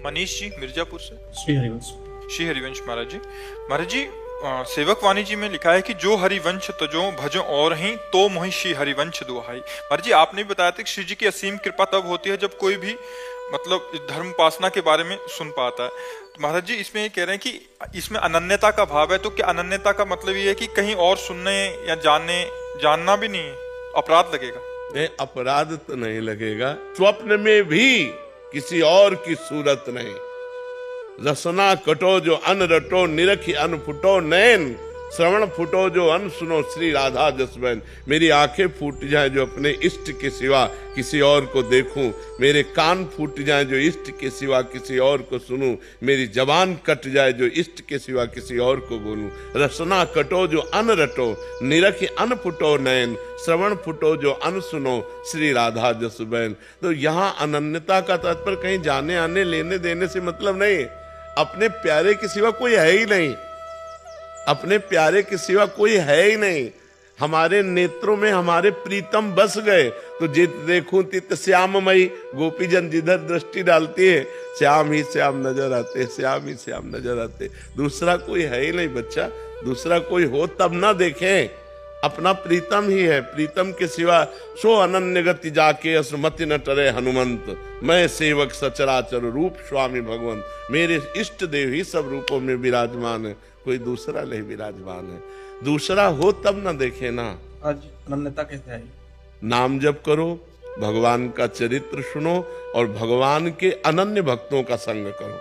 मनीष जी मिर्जापुर से। श्री हरिवंश। श्री हरिवंश महाराज जी। महाराज जी, सेवक वाणी जी में लिखा है कि जो हरिवंश तजो भजो और ही तो मोहि श्री हरिवंश दुहाई। महाराज जी, आपने भी बताया था कि श्री जी की असीम कृपा तब होती है जब कोई भी मतलब धर्म उपासना के बारे में सुन पाता है। तो महाराज जी इसमें ये कह रहे हैं कि इसमें अनन्यता का भाव है, तो क्या अनन्यता का मतलब ये है कि कहीं और सुनने या जानना भी नहीं अपराध लगेगा? नहीं, अपराध तो नहीं लगेगा। स्वप्न में भी किसी और की सूरत नहीं। रसना कटो जो अन रटो, निरखी अन फुटो नैन, श्रवण फुटो जो अन सुनो श्री राधा जसबैन। मेरी आंखें फूट जाएं जो अपने इष्ट के सिवा किसी और को देखूं, मेरे कान फूट जाएं जो इष्ट के सिवा किसी और को सुनूं, मेरी जबान कट जाए जो इष्ट के सिवा किसी और को बोलूं। रसना कटो जो अन रटो, निरखी अन फुटो नैन, श्रवण फुटो जो अन सुनो श्री राधा जसबैन। तो यहाँ अनन्यता का तात्पर्य कहीं जाने आने लेने देने से मतलब नहीं। अपने प्यारे के सिवा कोई है ही नहीं, अपने प्यारे के सिवा कोई है ही नहीं। हमारे नेत्रों में हमारे प्रीतम बस गए तो जित देखूं तित श्याममयी। गोपीजन जिधर दृष्टि डालती है श्याम ही श्याम नजर आते, श्याम ही श्याम नजर आते। दूसरा कोई है ही नहीं बच्चा, दूसरा कोई हो तब ना देखें, अपना प्रीतम ही है। प्रीतम के सिवा सो अनन्य गति जाके असमति न टरे हनुमंत। मैं सेवक सचराचर रूप स्वामी भगवंत। मेरे इष्ट देव ही सब रूपों में विराजमान है, कोई दूसरा नहीं विराजमान है। दूसरा हो तब ना देखे ना। आज अनन्यता कैसे आई? नाम जप करो, भगवान का चरित्र सुनो और भगवान के अनन्य भक्तों का संग करो।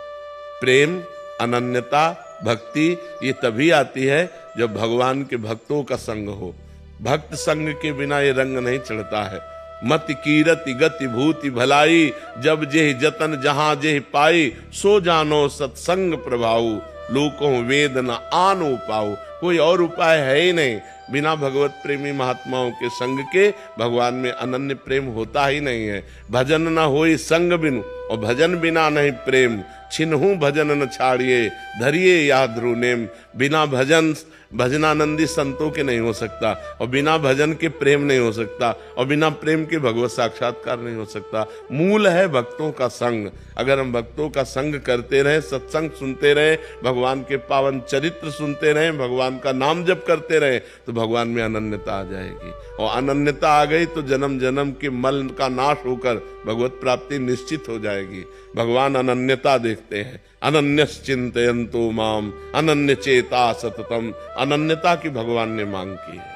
प्रेम, अनन्यता, भक्ति ये तभी आती है जब भगवान के भक्तों का संग हो। भक्त संग के बिना ये रंग नहीं चढ़ता है। मति कीरति गति भूति भलाई, जब जेहि जतन जहां जेहि पाई, सो जानो सत्संग प्रभाऊ, लोकों वेद न आनो पाओ। कोई और उपाय है ही नहीं। बिना भगवत प्रेमी महात्माओं के संग के भगवान में अनन्य प्रेम होता ही नहीं है। भजन न होई संग बिनु, और भजन बिना नहीं प्रेम। छिन्हू भजन न छाड़िए, धरिए या ध्रुव नेम। बिना भजन भजनानंदी संतों के नहीं हो सकता, और बिना भजन के प्रेम नहीं हो सकता, और बिना प्रेम के भगवत साक्षात्कार नहीं हो सकता। मूल है भक्तों का संग। अगर हम भक्तों का संग करते रहें, सत्संग सुनते रहें, भगवान के पावन चरित्र सुनते रहें, भगवान का नाम जप करते रहें, तो भगवान में अनन्यता आ जाएगी। और अनन्यता आ गई तो जन्म जन्म के मल का नाश होकर भगवत प्राप्ति निश्चित हो जाएगी। भगवान अनन्यता देखते हैं। अनन्यस चिंतयन्तो माम अनन्य चेता सततम। अनन्यता की भगवान ने मांग की है।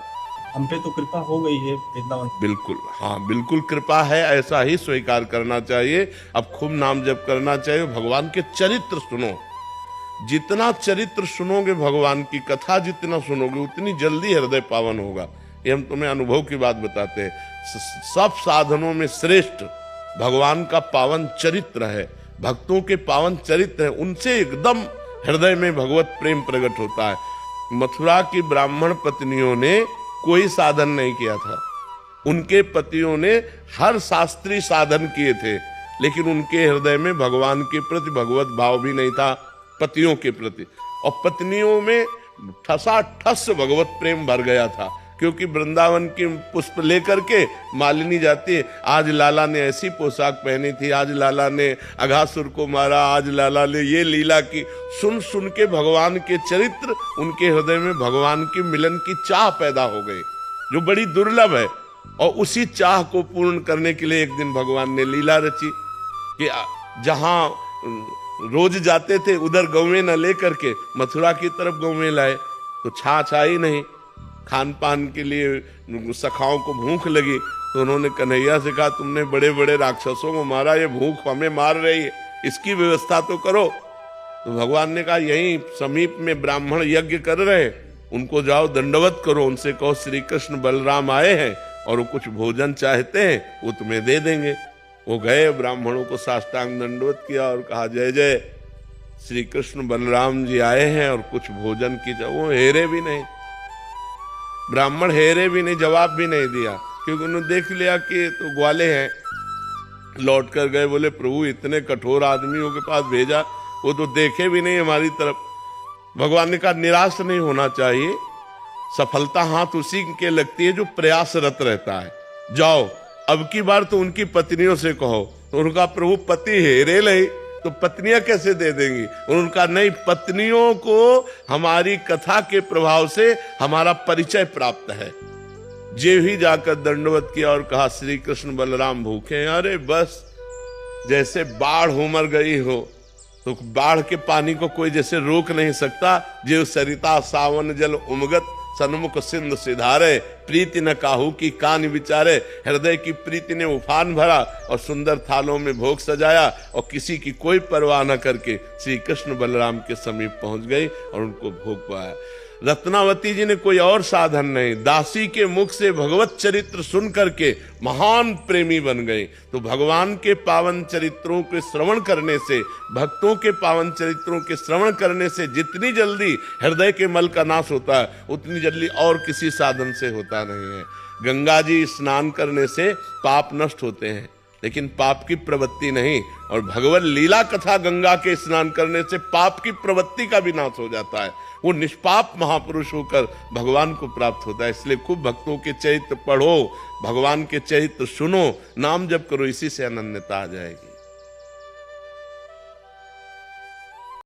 हम पे तो कृपा हो गई है वृंदावन। बिल्कुल, हाँ बिल्कुल कृपा है, ऐसा ही स्वीकार करना चाहिए। अब खूब नाम जप करना चाहिए। भगवान के चरित्र सुनो, जितना चरित्र सुनोगे, भगवान की कथा जितना सुनोगे, उतनी जल्दी हृदय पावन होगा। ये हम तुम्हें अनुभव की बात बताते हैं। सब साधनों में श्रेष्ठ भगवान का पावन चरित्र है, भक्तों के पावन चरित्र है। उनसे एकदम हृदय में भगवत प्रेम प्रकट होता है। मथुरा की ब्राह्मण पत्नियों ने कोई साधन नहीं किया था। उनके पतियों ने हर शास्त्रीय साधन किए थे, लेकिन उनके हृदय में भगवान के प्रति भगवत भाव भी नहीं था, पतियों के प्रति। और पत्नियों में ठसाठस भगवत प्रेम भर गया था, क्योंकि वृंदावन की पुष्प लेकर के मालिनी जाती है। आज लाला ने ऐसी पोशाक पहनी थी, आज लाला ने अघासुर को मारा, आज लाला ने ये लीला की। सुन सुन के भगवान के चरित्र उनके हृदय में भगवान के मिलन की चाह पैदा हो गई, जो बड़ी दुर्लभ है। और उसी चाह को पूर्ण करने के लिए एक दिन भगवान ने लीला रची कि जहां रोज जाते थे उधर गौवें न लेकर के मथुरा की तरफ गौवें लाए, तो छाछ आई नहीं। खान पान के लिए सखाओं को भूख लगी, तो उन्होंने कन्हैया से कहा, तुमने बड़े बड़े राक्षसों को मारा, ये भूख हमें मार रही है, इसकी व्यवस्था तो करो। तो भगवान ने कहा, यहीं समीप में ब्राह्मण यज्ञ कर रहे, उनको जाओ दंडवत करो, उनसे कहो श्री कृष्ण बलराम आए हैं और वो कुछ भोजन चाहते हैं, वो तुम्हें दे देंगे। वो गए, ब्राह्मणों को साष्टांग दंडवत किया और कहा, जय जय, श्री कृष्ण बलराम जी आए हैं और कुछ भोजन की। वो हेरे भी नहीं, ब्राह्मण हेरे भी नहीं, जवाब भी नहीं दिया, क्योंकि उन्होंने देख लिया कि तो ग्वाले हैं। लौट कर गए, बोले प्रभु इतने कठोर आदमियों के पास भेजा, वो तो देखे भी नहीं हमारी तरफ। भगवान ने कहा, निराश नहीं होना चाहिए, सफलता हाथ उसी के लगती है जो प्रयासरत रहता है। जाओ, अब की बार तो उनकी पत्नियों से कहो। तो उनका प्रभु पति हेरे नहीं, तो पत्नियां कैसे दे देंगी? उनका नहीं, पत्नियों को हमारी कथा के प्रभाव से हमारा परिचय प्राप्त है। जे ही जाकर दंडवत किया और कहा श्री कृष्ण बलराम भूखे हैं। अरे बस जैसे बाढ़ उमड़ गई हो, तो बाढ़ के पानी को कोई जैसे रोक नहीं सकता। जे सरिता सावन जल उमगत सन्मुख सिंधु सिधारे, प्रीति न काहू की कान विचारे। हृदय की प्रीति ने उफान भरा और सुंदर थालों में भोग सजाया और किसी की कोई परवाह न करके श्री कृष्ण बलराम के समीप पहुंच गई और उनको भोग पाया। रत्नावती जी ने कोई और साधन नहीं, दासी के मुख से भगवत चरित्र सुन करके महान प्रेमी बन गए। तो भगवान के पावन चरित्रों के श्रवण करने से, भक्तों के पावन चरित्रों के श्रवण करने से जितनी जल्दी हृदय के मल का नाश होता है, उतनी जल्दी और किसी साधन से होता नहीं है। गंगा जी स्नान करने से पाप नष्ट होते हैं, लेकिन पाप की प्रवृत्ति नहीं। और भगवत लीला कथा गंगा के स्नान करने से पाप की प्रवृत्ति का भी नाश हो जाता है। वो निष्पाप महापुरुष होकर भगवान को प्राप्त होता है। इसलिए खूब भक्तों के चरित्र पढ़ो, भगवान के चरित्र सुनो, नाम जप करो, इसी से अनन्यता आ जाएगी।